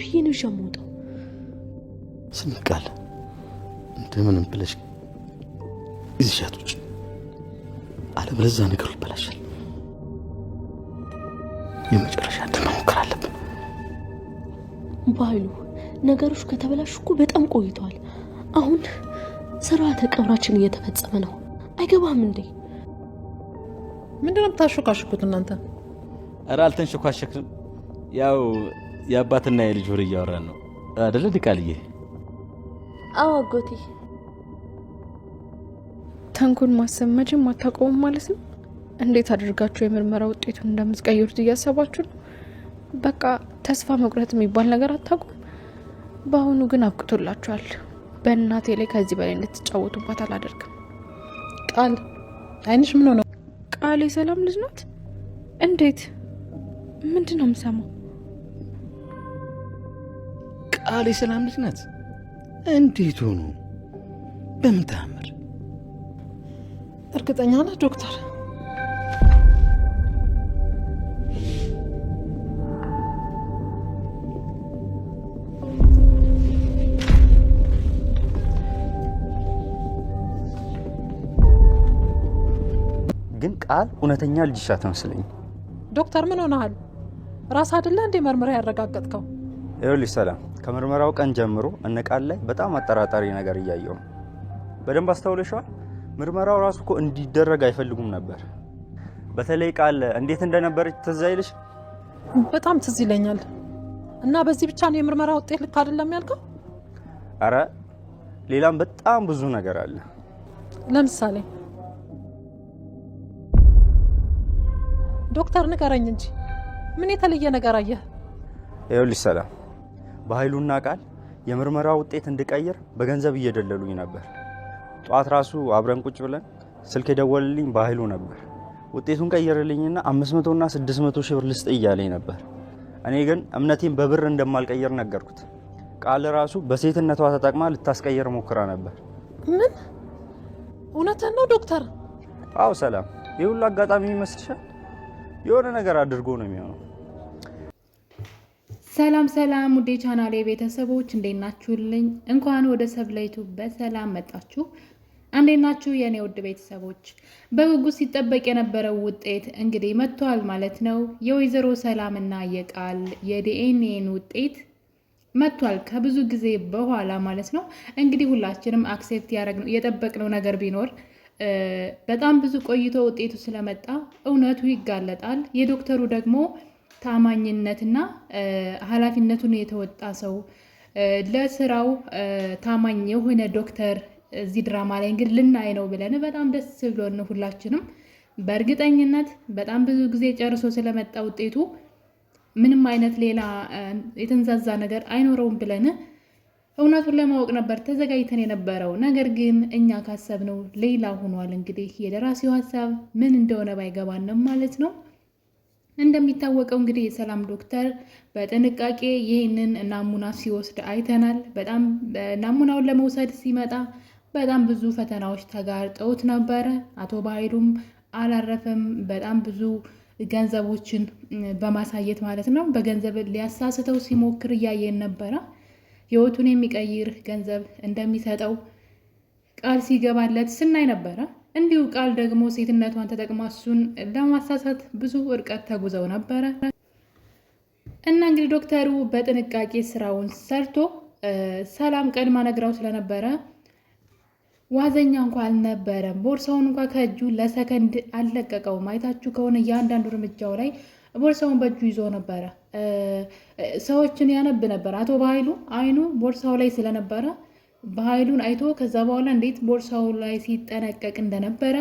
ብዬ ነው ሸሞጣው? ስንቃል እንደምንም ብለሽ ይዘሻቶች አለበለዚያ ነገሩ ይበላሻል። የመጨረሻ እንድንሞክር አለብን። ባይሉ ነገሮች ከተበላሹ እኮ በጣም ቆይተዋል። አሁን ስርዓተ ቀብራችን እየተፈጸመ ነው። አይገባም እንዴ? ምንድነው ታሽካሽኩት እናንተ? ኧረ አልተንሽኳሽክም። ያው የአባትና የልጅ ወሬ እያወራን ነው አይደለ ዲቃልዬ? አዎ አጎቴ። ተንኩን ማሰብ መቼም አታቆሙም ማለት ነው። እንዴት አድርጋችሁ የምርመራ ውጤቱን እንደምትቀይሩት እያሰባችሁ ነው። በቃ ተስፋ መቁረጥ የሚባል ነገር አታቁም። በአሁኑ ግን አብቅቶላችኋል። በእናቴ ላይ ከዚህ በላይ እንድትጫወቱባት አላደርግም። ቃል አይንሽ ምን ሆነ? ቃል የሰላም ልጅ ናት? እንዴት? ምንድን ነው የምሰማው? ቃል የሰላም ልጅ ናት? እንዴት ሆኖ? በምን ተአምር? እርግጠኛ ነህ ዶክተር? ግን ቃል እውነተኛ ልጅሽ አትመስለኝ። ዶክተር ምን ሆነሃል? ራስ አይደለ እንዴ መርመራ ያረጋገጥከው? ይኸውልሽ ሰላም፣ ከምርመራው ቀን ጀምሮ እነ ቃል ላይ በጣም አጠራጣሪ ነገር እያየሁ ነው። በደንብ አስተውለሽዋል? ምርመራው ራሱ እኮ እንዲደረግ አይፈልጉም ነበር። በተለይ ቃል እንዴት እንደነበረች ትዝ አይልሽ? በጣም ትዝ ይለኛል። እና በዚህ ብቻ ነው የምርመራ ውጤት ልክ አይደለም ያልከው? አረ ሌላም በጣም ብዙ ነገር አለ። ለምሳሌ ዶክተር ንገረኝ እንጂ ምን የተለየ ነገር አየህ? ይኸውልሽ ሰላም፣ በኃይሉና ቃል የምርመራ ውጤት እንድቀይር በገንዘብ እየደለሉኝ ነበር። ጧት ራሱ አብረን ቁጭ ብለን ስልክ የደወልልኝ በኃይሉ ነበር። ውጤቱን ቀይርልኝና 500 እና 600 ሺህ ብር ልስጥ እያለኝ ነበር። እኔ ግን እምነቴን በብር እንደማልቀይር ነገርኩት። ቃል ራሱ በሴትነቷ ተጠቅማ ልታስቀይር ሞክራ ነበር። ምን? እውነትን ነው ዶክተር? አዎ ሰላም፣ ይህ ሁሉ አጋጣሚ ይመስልሻል? የሆነ ነገር አድርጎ ነው የሚሆነው። ሰላም ሰላም ውዴ ቻናሌ ቤተሰቦች እንዴት ናችሁልኝ? እንኳን ወደ ሰብለይቱ በሰላም መጣችሁ። እንዴት ናችሁ የኔ ውድ ቤተሰቦች? በጉጉት ሲጠበቅ የነበረው ውጤት እንግዲህ መጥቷል ማለት ነው። የወይዘሮ ሰላምና የቃል የዲኤንኤን ውጤት መጥቷል ከብዙ ጊዜ በኋላ ማለት ነው። እንግዲህ ሁላችንም አክሴፕት ያደረግነው የጠበቅነው ነገር ቢኖር በጣም ብዙ ቆይቶ ውጤቱ ስለመጣ እውነቱ ይጋለጣል። የዶክተሩ ደግሞ ታማኝነትና ኃላፊነቱን የተወጣ ሰው ለስራው ታማኝ የሆነ ዶክተር እዚህ ድራማ ላይ እንግዲህ ልናይ ነው ብለን በጣም ደስ ብሎን ሁላችንም በእርግጠኝነት በጣም ብዙ ጊዜ ጨርሶ ስለመጣ ውጤቱ ምንም አይነት ሌላ የተንዛዛ ነገር አይኖረውም ብለን እውነቱን ለማወቅ ነበር ተዘጋጅተን የነበረው። ነገር ግን እኛ ካሰብነው ሌላ ሆኗል። እንግዲህ የደራሲው ሀሳብ ምን እንደሆነ ባይገባንም ማለት ነው። እንደሚታወቀው እንግዲህ የሰላም ዶክተር በጥንቃቄ ይህንን ናሙና ሲወስድ አይተናል። በጣም ናሙናውን ለመውሰድ ሲመጣ በጣም ብዙ ፈተናዎች ተጋርጠውት ነበረ። አቶ በኃይሉም አላረፈም። በጣም ብዙ ገንዘቦችን በማሳየት ማለት ነው በገንዘብ ሊያሳስተው ሲሞክር እያየን ነበረ። ህይወቱን የሚቀይር ገንዘብ እንደሚሰጠው ቃል ሲገባለት ስናይ ነበረ። እንዲሁ ቃል ደግሞ ሴትነቷን ተጠቅማ እሱን ለማሳሳት ብዙ እርቀት ተጉዘው ነበረ እና እንግዲህ ዶክተሩ በጥንቃቄ ስራውን ሰርቶ ሰላም ቀድማ ነግራው ስለነበረ ዋዘኛ እንኳን አልነበረም። ቦርሳውን እንኳን ከእጁ ለሰከንድ አልለቀቀውም። አይታችሁ ከሆነ እያንዳንዱ እርምጃው ላይ ቦርሳውን በእጁ ይዞ ነበረ። ሰዎችን ያነብ ነበር። አቶ በኃይሉ አይኑ ቦርሳው ላይ ስለነበረ በኃይሉን አይቶ ከዛ በኋላ እንዴት ቦርሳው ላይ ሲጠነቀቅ እንደነበረ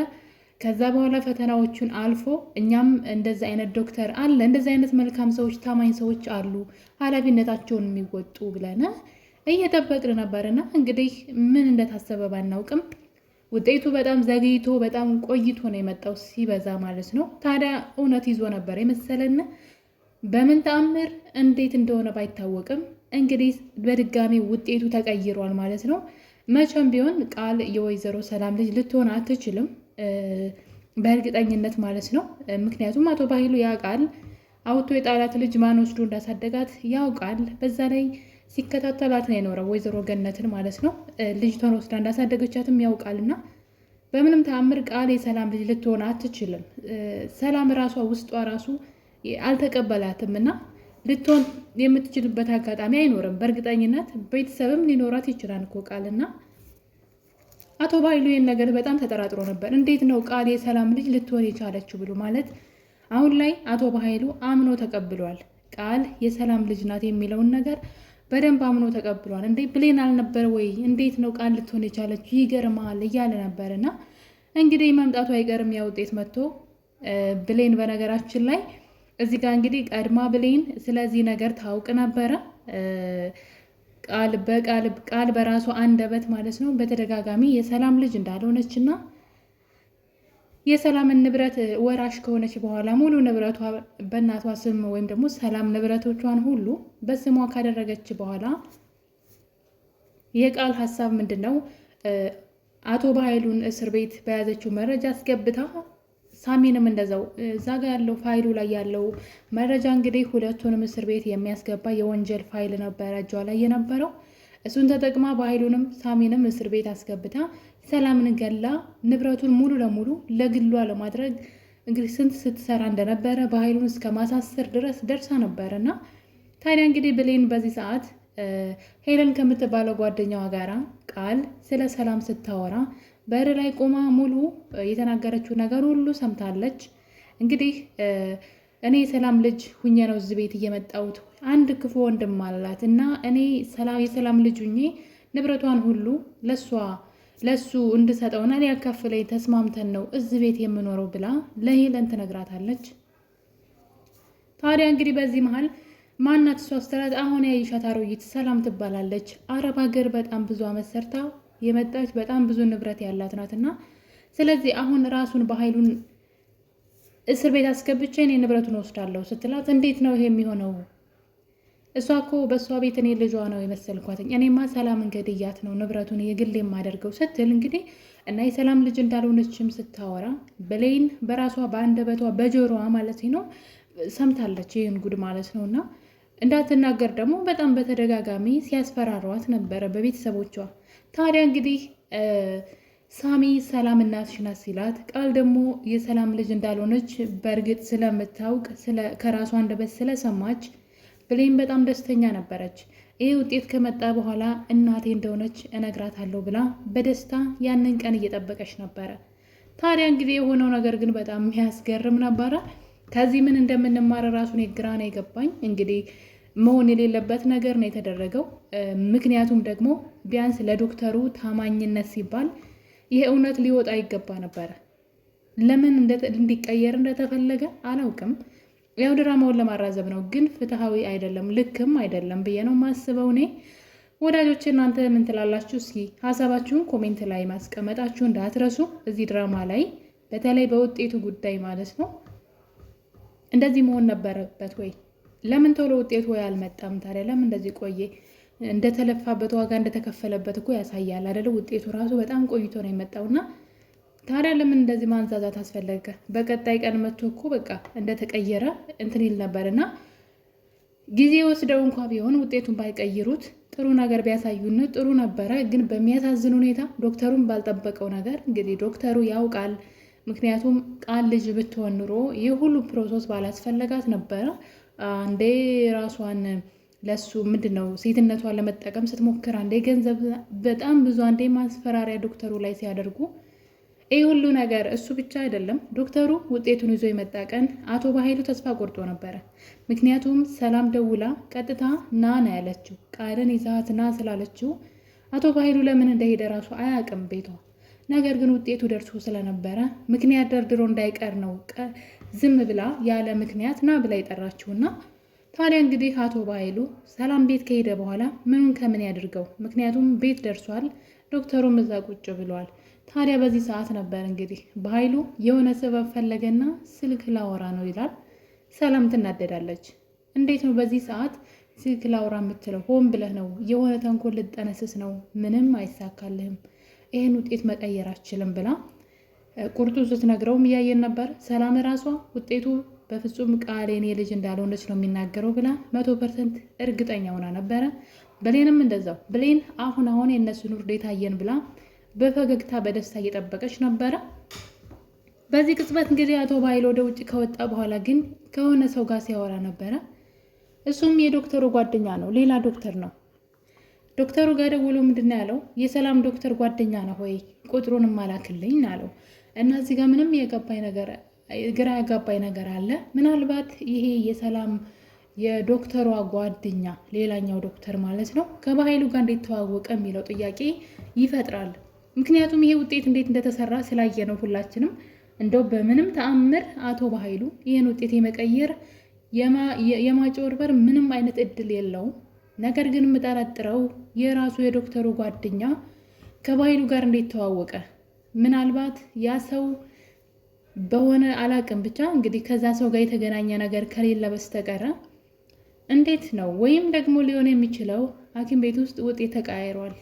ከዛ በኋላ ፈተናዎቹን አልፎ እኛም እንደዚህ አይነት ዶክተር አለ፣ እንደዚህ አይነት መልካም ሰዎች፣ ታማኝ ሰዎች አሉ ኃላፊነታቸውን የሚወጡ ብለን እየጠበቅን ነበርና እንግዲህ ምን እንደታሰበ ባናውቅም ውጤቱ በጣም ዘግይቶ በጣም ቆይቶ ነው የመጣው ሲበዛ ማለት ነው። ታዲያ እውነት ይዞ ነበር የመሰለን በምን ተአምር እንዴት እንደሆነ ባይታወቅም እንግዲህ በድጋሚ ውጤቱ ተቀይሯል ማለት ነው። መቼም ቢሆን ቃል የወይዘሮ ሰላም ልጅ ልትሆን አትችልም በእርግጠኝነት ማለት ነው። ምክንያቱም አቶ በኃይሉ ያውቃል አውቶ የጣላት ልጅ ማን ወስዶ እንዳሳደጋት ያውቃል። በዛ ላይ ሲከታተላት ነው የኖረው ወይዘሮ ገነትን ማለት ነው። ልጅቷን ወስዳ እንዳሳደገቻትም ያውቃልና በምንም ተአምር ቃል የሰላም ልጅ ልትሆን አትችልም። ሰላም ራሷ ውስጧ ራሱ አልተቀበላትም እና ልትሆን የምትችልበት አጋጣሚ አይኖርም። በእርግጠኝነት ቤተሰብም ሊኖራት ይችላል እኮ ቃልና አቶ ባይሉ ይህን ነገር በጣም ተጠራጥሮ ነበር። እንዴት ነው ቃል የሰላም ልጅ ልትሆን የቻለችው ብሎ ማለት አሁን ላይ አቶ ባይሉ አምኖ ተቀብሏል። ቃል የሰላም ልጅ ናት የሚለውን ነገር በደንብ አምኖ ተቀብሏል። እንዴ ብሌን አልነበር ወይ? እንዴት ነው ቃል ልትሆን የቻለችው? ይገርማል እያለ ነበር እና እንግዲህ መምጣቱ አይቀርም ያ ውጤት መጥቶ ብሌን በነገራችን ላይ እዚህ ጋር እንግዲህ ቀድማ ብሌን ስለዚህ ነገር ታውቅ ነበረ። ቃል በራሷ አንደበት ማለት ነው በተደጋጋሚ የሰላም ልጅ እንዳልሆነች እና የሰላምን ንብረት ወራሽ ከሆነች በኋላ ሙሉ ንብረቷ በእናቷ ስም ወይም ደግሞ ሰላም ንብረቶቿን ሁሉ በስሟ ካደረገች በኋላ የቃል ሀሳብ ምንድን ነው? አቶ በኃይሉን እስር ቤት በያዘችው መረጃ አስገብታ ሳሚንም እንደዛው እዛ ጋ ያለው ፋይሉ ላይ ያለው መረጃ እንግዲህ ሁለቱንም እስር ቤት የሚያስገባ የወንጀል ፋይል ነበረ እጇ ላይ የነበረው። እሱን ተጠቅማ በኃይሉንም ሳሚንም እስር ቤት አስገብታ ሰላምን ገላ ንብረቱን ሙሉ ለሙሉ ለግሏ ለማድረግ እንግዲህ ስንት ስትሰራ እንደነበረ በኃይሉን እስከ ማሳሰር ድረስ ደርሳ ነበር እና ታዲያ እንግዲህ ብሌን በዚህ ሰዓት ሄለን ከምትባለው ጓደኛዋ ጋራ ቃል ስለ ሰላም ስታወራ በር ላይ ቆማ ሙሉ የተናገረችው ነገር ሁሉ ሰምታለች። እንግዲህ እኔ የሰላም ልጅ ሁኜ ነው እዚህ ቤት እየመጣሁት። አንድ ክፉ ወንድም አላት እና እኔ የሰላም ልጅ ሁኜ ንብረቷን ሁሉ ለሱ እንድሰጠውና ሊያካፍለኝ ተስማምተን ነው እዚህ ቤት የምኖረው ብላ ለሄለን ትነግራታለች። ታዲያ እንግዲህ በዚህ መሀል ማናት እሷ ስትላት አሁን ያይሻት አሮጊት ሰላም ትባላለች። አረብ ሀገር በጣም ብዙ አመት ሰርታ የመጣች በጣም ብዙ ንብረት ያላት ናትና ስለዚህ አሁን ራሱን በኃይሉን እስር ቤት አስገብቼ እኔ ንብረቱን ወስዳለሁ ስትላት እንዴት ነው ይሄ የሚሆነው? እሷ እኮ በእሷ ቤት እኔ ልጇ ነው የመሰልኳትኝ። እኔማ ሰላም ገድያት ነው ንብረቱን የግል የማደርገው ስትል እንግዲህ እና የሰላም ልጅ እንዳልሆነችም ስታወራ ብሌን በራሷ በአንደበቷ በጆሮዋ ማለት ነው ሰምታለች ይህን ጉድ ማለት ነው። እና እንዳትናገር ደግሞ በጣም በተደጋጋሚ ሲያስፈራሯት ነበረ በቤተሰቦቿ። ታዲያ እንግዲህ ሳሚ ሰላም እናትሽ ናት ሲላት ቃል ደግሞ የሰላም ልጅ እንዳልሆነች በእርግጥ ስለምታውቅ ከራሷ አንደበት ስለሰማች ብሌን በጣም ደስተኛ ነበረች። ይህ ውጤት ከመጣ በኋላ እናቴ እንደሆነች እነግራታለሁ ብላ በደስታ ያንን ቀን እየጠበቀች ነበረ። ታዲያ እንግዲህ የሆነው ነገር ግን በጣም የሚያስገርም ነበረ። ከዚህ ምን እንደምንማር ራሱን ግራ ነው የገባኝ። እንግዲህ መሆን የሌለበት ነገር ነው የተደረገው። ምክንያቱም ደግሞ ቢያንስ ለዶክተሩ ታማኝነት ሲባል ይህ እውነት ሊወጣ ይገባ ነበረ። ለምን እንዲቀየር እንደተፈለገ አላውቅም። ያው ድራማውን ለማራዘብ ነው፣ ግን ፍትሐዊ አይደለም፣ ልክም አይደለም ብዬ ነው ማስበው እኔ። ወዳጆች እናንተ ምን ትላላችሁ? እስኪ ሀሳባችሁን ኮሜንት ላይ ማስቀመጣችሁ እንዳትረሱ። እዚህ ድራማ ላይ በተለይ በውጤቱ ጉዳይ ማለት ነው እንደዚህ መሆን ነበረበት ወይ? ለምን ቶሎ ውጤቱ ወይ አልመጣም? ታዲያ ለምን እንደዚህ ቆየ? እንደተለፋበት ዋጋ እንደተከፈለበት እኮ ያሳያል አይደለ? ውጤቱ ራሱ በጣም ቆይቶ ነው የመጣውና ታዲያ ለምን እንደዚህ ማንዛዛት አስፈለገ? በቀጣይ ቀን መጥቶ እኮ በቃ እንደተቀየረ እንትን ይል ነበርና ጊዜ ወስደው እንኳ ቢሆን ውጤቱን ባይቀይሩት ጥሩ ነገር ቢያሳዩን ጥሩ ነበረ። ግን በሚያሳዝን ሁኔታ ዶክተሩን ባልጠበቀው ነገር እንግዲህ ዶክተሩ ያውቃል። ምክንያቱም ቃል ልጅ ብትሆን ኑሮ ይህ ሁሉ ፕሮሰስ ባላስፈለጋት ነበረ። አንዴ ራሷን ለሱ ምንድን ነው ሴትነቷን ለመጠቀም ስትሞክር፣ አንዴ ገንዘብ በጣም ብዙ፣ አንዴ ማስፈራሪያ ዶክተሩ ላይ ሲያደርጉ ይህ ሁሉ ነገር እሱ ብቻ አይደለም። ዶክተሩ ውጤቱን ይዞ የመጣ ቀን አቶ በኃይሉ ተስፋ ቆርጦ ነበረ። ምክንያቱም ሰላም ደውላ ቀጥታ ና ነው ያለችው። ቃልን ይዛት ና ስላለችው አቶ በኃይሉ ለምን እንደሄደ ራሱ አያውቅም ቤቷ። ነገር ግን ውጤቱ ደርሶ ስለነበረ ምክንያት ደርድሮ እንዳይቀር ነው ዝም ብላ ያለ ምክንያት ና ብላ የጠራችውና ታዲያ እንግዲህ አቶ በኃይሉ ሰላም ቤት ከሄደ በኋላ ምኑን ከምን ያድርገው? ምክንያቱም ቤት ደርሷል። ዶክተሩም እዛ ቁጭ ብሏል። ታዲያ በዚህ ሰዓት ነበር እንግዲህ በኃይሉ የሆነ ሰበብ ፈለገና ስልክ ላወራ ነው ይላል። ሰላም ትናደዳለች። እንዴት ነው በዚህ ሰዓት ስልክ ላወራ የምትለው? ሆን ብለህ ነው፣ የሆነ ተንኮል ልጠነስስ ነው። ምንም አይሳካልህም፣ ይህን ውጤት መቀየር አትችልም ብላ ቁርጡ ስትነግረውም እያየን ነበር። ሰላም ራሷ ውጤቱ በፍጹም ቃል የኔ ልጅ እንዳልሆነች ነው የሚናገረው ብላ 100% እርግጠኛ ሆና ነበረ። ብሌንም እንደዛው። ብሌን አሁን የእነሱን ውርደት አየን ብላ በፈገግታ በደስታ እየጠበቀች ነበረ። በዚህ ቅጽበት እንግዲህ አቶ በኃይሉ ወደ ውጭ ከወጣ በኋላ ግን ከሆነ ሰው ጋር ሲያወራ ነበረ። እሱም የዶክተሩ ጓደኛ ነው፣ ሌላ ዶክተር ነው። ዶክተሩ ጋር ደውሎ ምንድን ያለው የሰላም ዶክተር ጓደኛ ነው ወይ ቁጥሩን ማላክልኝ አለው። እና እዚህ ጋር ምንም ግራ ያጋባኝ ነገር አለ። ምናልባት ይሄ የሰላም የዶክተሯ ጓደኛ ሌላኛው ዶክተር ማለት ነው ከበኃይሉ ጋር እንዴት ተዋወቀ የሚለው ጥያቄ ይፈጥራል። ምክንያቱም ይሄ ውጤት እንዴት እንደተሰራ ስላየ ነው ሁላችንም። እንደው በምንም ተአምር አቶ በኃይሉ ይህን ውጤት የመቀየር የማጭበርበር ምንም አይነት እድል የለውም። ነገር ግን የምጠረጥረው የራሱ የዶክተሩ ጓደኛ ከበኃይሉ ጋር እንዴት ተዋወቀ? ምናልባት ያ ሰው በሆነ አላቅም ብቻ እንግዲህ ከዛ ሰው ጋር የተገናኘ ነገር ከሌለ በስተቀረ እንዴት ነው? ወይም ደግሞ ሊሆን የሚችለው ሐኪም ቤት ውስጥ ውጤት ተቀያይሯል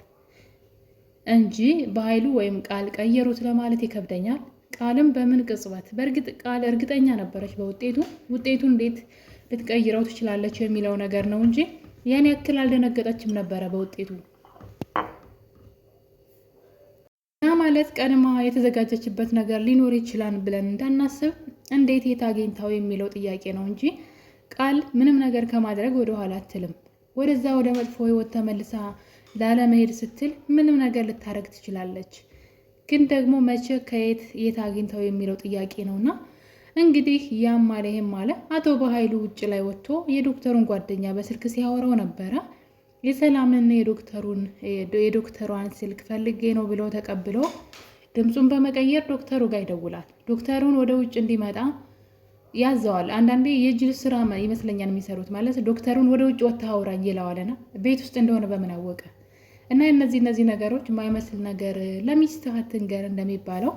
እንጂ በኃይሉ ወይም ቃል ቀየሩት ለማለት ይከብደኛል። ቃልም በምን ቅጽበት? በእርግጥ ቃል እርግጠኛ ነበረች ውጤቱ እንዴት ልትቀይረው ትችላለች የሚለው ነገር ነው እንጂ ያን ያክል አልደነገጠችም ነበረ በውጤቱ። ያ ማለት ቀድማ የተዘጋጀችበት ነገር ሊኖር ይችላል ብለን እንዳናስብ እንዴት የት አግኝታው የሚለው ጥያቄ ነው እንጂ ቃል ምንም ነገር ከማድረግ ወደኋላ አትልም። ወደዛ ወደ መጥፎ ህይወት ተመልሳ ላለመሄድ ስትል ምንም ነገር ልታረግ ትችላለች። ግን ደግሞ መቼ ከየት የት አግኝታው የሚለው ጥያቄ ነውና እንግዲህ ያም ማለ ይሄም ማለ አቶ በኃይሉ ውጭ ላይ ወጥቶ የዶክተሩን ጓደኛ በስልክ ሲያወራው ነበረ። የሰላምን የዶክተሯን ስልክ ፈልጌ ነው ብሎ ተቀብሎ ድምፁን በመቀየር ዶክተሩ ጋር ይደውላል። ዶክተሩን ወደ ውጭ እንዲመጣ ያዘዋል። አንዳንዴ የጅል ስራ ይመስለኛል የሚሰሩት ማለት ዶክተሩን ወደ ውጭ ወጥተህ አውራኝ ይለዋልና ቤት ውስጥ እንደሆነ በምን አወቀ? እና እነዚህ ነገሮች የማይመስል ነገር ለሚስትህ አትንገር እንደሚባለው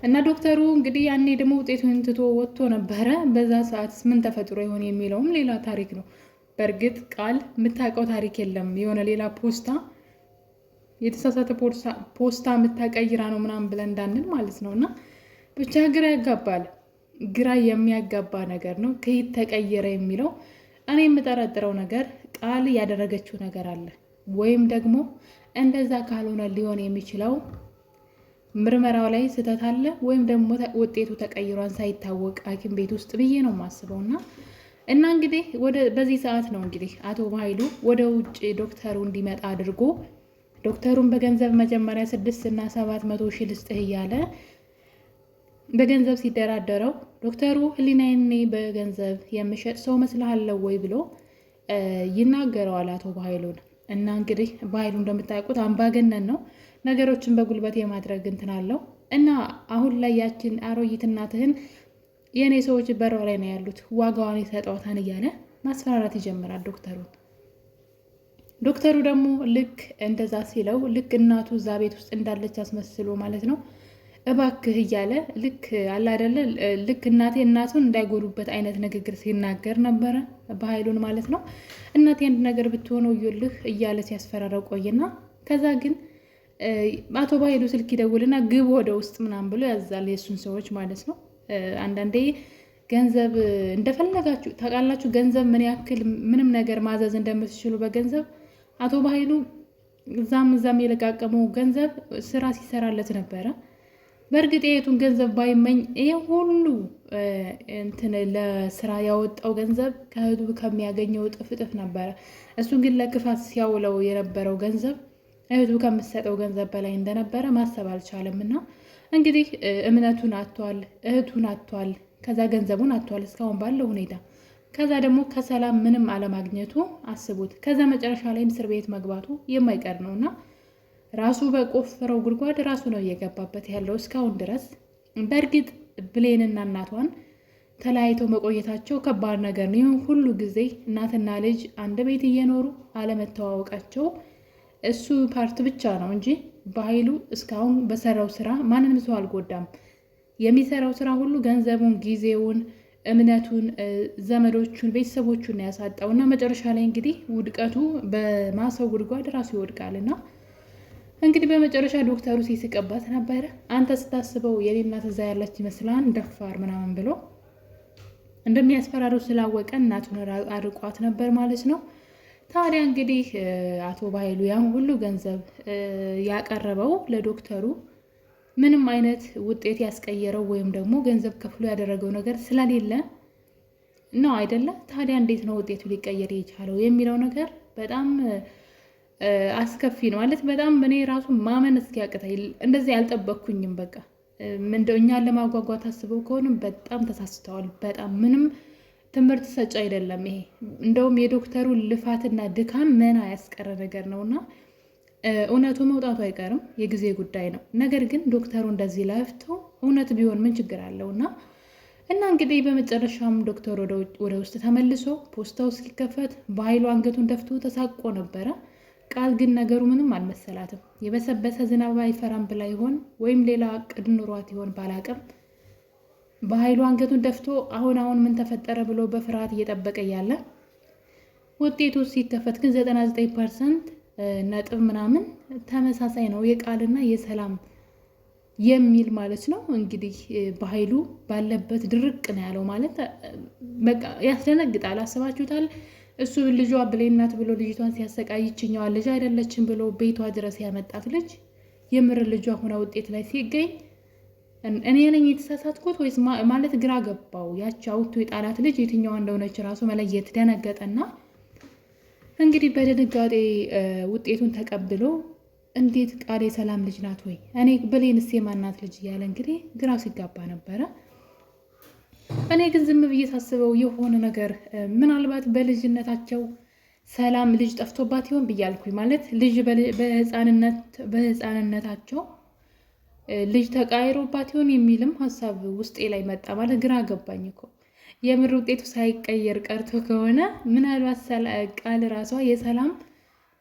እና ዶክተሩ እንግዲህ ያኔ ደግሞ ውጤቱን ትቶ ወጥቶ ነበረ። በዛ ሰዓት ምን ተፈጥሮ ይሆን የሚለውም ሌላ ታሪክ ነው። በእርግጥ ቃል የምታውቀው ታሪክ የለም። የሆነ ሌላ የተሳሳተ ፖስታ የምታቀይራ ነው ምናምን ብለን እንዳንል ማለት ነው። እና ብቻ ግራ ያጋባል። ግራ የሚያጋባ ነገር ነው። ከየት ተቀየረ የሚለው እኔ የምጠረጥረው ነገር ቃል ያደረገችው ነገር አለ ወይም ደግሞ እንደዛ ካልሆነ ሊሆን የሚችለው ምርመራው ላይ ስህተት አለ ወይም ደግሞ ውጤቱ ተቀይሯን ሳይታወቅ ሐኪም ቤት ውስጥ ብዬ ነው የማስበው። እና እንግዲህ በዚህ ሰዓት ነው እንግዲህ አቶ በኃይሉ ወደ ውጭ ዶክተሩ እንዲመጣ አድርጎ ዶክተሩን በገንዘብ መጀመሪያ 600 እና 700 ሺህ ልስጥህ እያለ በገንዘብ ሲደራደረው ዶክተሩ ህሊናዬን በገንዘብ የምሸጥ ሰው መስልሃለሁ ወይ ብሎ ይናገረዋል አቶ በኃይሉን። እና እንግዲህ በኃይሉ እንደምታውቁት አምባገነን ነው። ነገሮችን በጉልበት የማድረግ እንትን አለው። እና አሁን ላይ ያችን አሮጊት እናትህን የእኔ ሰዎች በሯ ላይ ነው ያሉት፣ ዋጋዋን የሰጠዋታን እያለ ማስፈራራት ይጀምራል ዶክተሩን። ዶክተሩ ደግሞ ልክ እንደዛ ሲለው ልክ እናቱ እዛ ቤት ውስጥ እንዳለች አስመስሎ ማለት ነው እባክህ እያለ ልክ አለ አይደለ ልክ እናቱን እንዳይጎዱበት አይነት ንግግር ሲናገር ነበረ በኃይሉን ማለት ነው። እናቴ አንድ ነገር ብትሆነው እዩልህ እያለ ሲያስፈራረው ቆይና ከዛ ግን አቶ በኃይሉ ስልክ ይደውልና ግብ ወደ ውስጥ ምናምን ብሎ ያዛል የእሱን ሰዎች ማለት ነው። አንዳንዴ ገንዘብ እንደፈለጋችሁ ታውቃላችሁ። ገንዘብ ምን ያክል ምንም ነገር ማዘዝ እንደምትችሉ በገንዘብ አቶ በኃይሉ እዛም የለቃቀመው ገንዘብ ስራ ሲሰራለት ነበረ። በእርግጥ የቱን ገንዘብ ባይመኝ ይሄ ሁሉ እንትን ለስራ ያወጣው ገንዘብ ከእህቱ ከሚያገኘው እጥፍ ነበረ። እሱ ግን ለክፋት ሲያውለው የነበረው ገንዘብ እህቱ ከምትሰጠው ገንዘብ በላይ እንደነበረ ማሰብ አልቻለም። እና እንግዲህ እምነቱን አጥቷል፣ እህቱን አጥቷል፣ ከዛ ገንዘቡን አጥቷል እስካሁን ባለው ሁኔታ። ከዛ ደግሞ ከሰላም ምንም አለማግኘቱ አስቡት። ከዛ መጨረሻ ላይም እስር ቤት መግባቱ የማይቀር ነውና ራሱ በቆፈረው ጉድጓድ ራሱ ነው እየገባበት ያለው እስካሁን ድረስ። በእርግጥ ብሌንና እናቷን ተለያይተው መቆየታቸው ከባድ ነገር ነው። ሁሉ ጊዜ እናትና ልጅ አንድ ቤት እየኖሩ አለመተዋወቃቸው እሱ ፓርት ብቻ ነው እንጂ በኃይሉ እስካሁን በሰራው ስራ ማንንም ሰው አልጎዳም። የሚሰራው ስራ ሁሉ ገንዘቡን፣ ጊዜውን፣ እምነቱን፣ ዘመዶቹን፣ ቤተሰቦቹን ያሳጣው እና መጨረሻ ላይ እንግዲህ ውድቀቱ በማሰው ጉድጓድ ራሱ ይወድቃልና እንግዲህ በመጨረሻ ዶክተሩ ሲስቀባት ነበረ። አንተ ስታስበው የኔ እናት እዛ ያለች ይመስላል ደፋር ምናምን ብሎ እንደሚያስፈራሩ ስላወቀ እናቱን አርቋት ነበር ማለት ነው። ታዲያ እንግዲህ አቶ በኃይሉ ያን ሁሉ ገንዘብ ያቀረበው ለዶክተሩ ምንም አይነት ውጤት ያስቀየረው ወይም ደግሞ ገንዘብ ከፍሎ ያደረገው ነገር ስለሌለ ነው አይደለ? ታዲያ እንዴት ነው ውጤቱ ሊቀየር የቻለው የሚለው ነገር በጣም አስከፊ ነው ማለት በጣም እኔ ራሱ ማመን እስኪያቅተኝ እንደዚህ ያልጠበቅኩኝም። በቃ እንደው እኛን ለማጓጓት አስበው ከሆነም በጣም ተሳስተዋል። በጣም ምንም ትምህርት ሰጪ አይደለም ይሄ። እንደውም የዶክተሩ ልፋትና ድካም መና ያስቀረ ነገር ነውና እውነቱ መውጣቱ አይቀርም፣ የጊዜ ጉዳይ ነው። ነገር ግን ዶክተሩ እንደዚህ ለፍቶ እውነት ቢሆን ምን ችግር አለውና እና እንግዲህ በመጨረሻም ዶክተር ወደ ውስጥ ተመልሶ ፖስታው እስኪከፈት በኃይሉ አንገቱን ደፍቶ ተሳቆ ነበረ። ቃል ግን ነገሩ ምንም አልመሰላትም። የበሰበሰ ዝናብ አይፈራም ብላ ይሆን ወይም ሌላ ቅድ ኑሯት ይሆን ባላቅም በኃይሉ አንገቱን ደፍቶ አሁን ምን ተፈጠረ ብሎ በፍርሃት እየጠበቀ ያለ ውጤቱ ሲከፈት ግን 99% ነጥብ ምናምን ተመሳሳይ ነው፣ የቃልና የሰላም የሚል ማለት ነው። እንግዲህ በኃይሉ ባለበት ድርቅ ነው ያለው ማለት በቃ ያስደነግጣል። አስባችሁታል? እሱ ልጇ ብሌን ናት ብሎ ልጅቷን ሲያሰቃይ ይችኛዋ ልጅ አይደለችም ብሎ ቤቷ ድረስ ያመጣት ልጅ የምር ልጇ ሆና ውጤት ላይ ሲገኝ እኔ ነኝ የተሳሳትኩት ወይስ ማለት ግራ ገባው። ያቺ አውጥቶ የጣላት ልጅ የትኛዋ እንደሆነች ራሱ መለየት ደነገጠና እንግዲህ በድንጋጤ ውጤቱን ተቀብሎ እንዴት ቃል የሰላም ልጅ ናት ወይ እኔ ብሌንስ የማናት ልጅ እያለ እንግዲህ ግራ ሲጋባ ነበረ። እኔ ግን ዝም ብዬ ሳስበው የሆነ ነገር ምናልባት በልጅነታቸው ሰላም ልጅ ጠፍቶባት ይሆን ብያልኩኝ። ማለት ልጅ በህፃንነታቸው ልጅ ተቃይሮባት ይሆን የሚልም ሀሳብ ውስጤ ላይ መጣ። ማለት ግራ ገባኝ እኮ የምር ውጤቱ ሳይቀየር ቀርቶ ከሆነ ምናልባት ቃል ራሷ የሰላም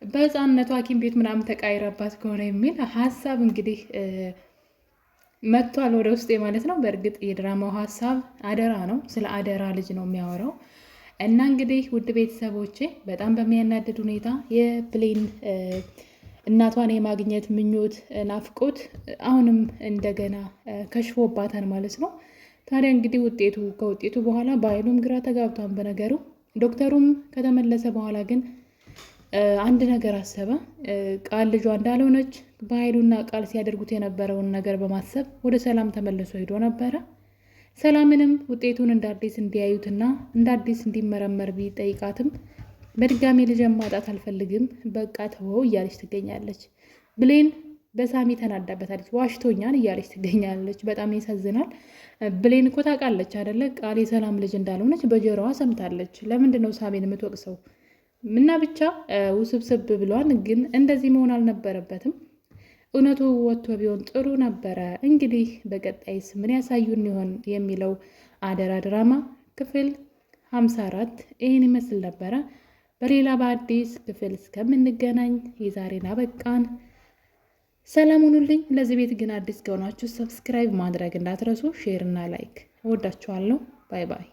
በህፃንነቱ ሐኪም ቤት ምናምን ተቃይረባት ከሆነ የሚል ሀሳብ እንግዲህ መጥቷል ወደ ውስጤ ማለት ነው። በእርግጥ የድራማው ሀሳብ አደራ ነው፣ ስለ አደራ ልጅ ነው የሚያወራው። እና እንግዲህ ውድ ቤተሰቦቼ በጣም በሚያናድድ ሁኔታ የብሌን እናቷን የማግኘት ምኞት ናፍቆት አሁንም እንደገና ከሽፎባታል ማለት ነው። ታዲያ እንግዲህ ከውጤቱ በኋላ በኃይሉም ግራ ተጋብቷን በነገሩ ዶክተሩም ከተመለሰ በኋላ ግን አንድ ነገር አሰበ። ቃል ልጇ እንዳልሆነች በኃይሉና ቃል ሲያደርጉት የነበረውን ነገር በማሰብ ወደ ሰላም ተመልሶ ሄዶ ነበረ። ሰላምንም ውጤቱን እንደ አዲስ እንዲያዩትና እንደ አዲስ እንዲመረመር ቢጠይቃትም በድጋሚ ልጅ ማጣት አልፈልግም በቃ ተወው እያለች ትገኛለች። ብሌን በሳሚ ተናዳበታለች። ዋሽቶኛል እያለች ትገኛለች። በጣም ያሳዝናል። ብሌን እኮ ታውቃለች አይደለ? ቃል የሰላም ልጅ እንዳልሆነች በጆሮዋ ሰምታለች። ለምንድን ነው ሳሚን የምትወቅሰው? እና ብቻ ውስብስብ ብሏን። ግን እንደዚህ መሆን አልነበረበትም። እውነቱ ወጥቶ ቢሆን ጥሩ ነበረ። እንግዲህ በቀጣይስ ምን ያሳዩን ይሆን የሚለው አደራ ድራማ ክፍል 54 ይህን ይመስል ነበረ። በሌላ በአዲስ ክፍል እስከምንገናኝ የዛሬን አበቃን። ሰላም ሁኑልኝ። ለዚህ ቤት ግን አዲስ ከሆናችሁ ሰብስክራይብ ማድረግ እንዳትረሱ፣ ሼር እና ላይክ። እወዳችኋለሁ። ባይ ባይ።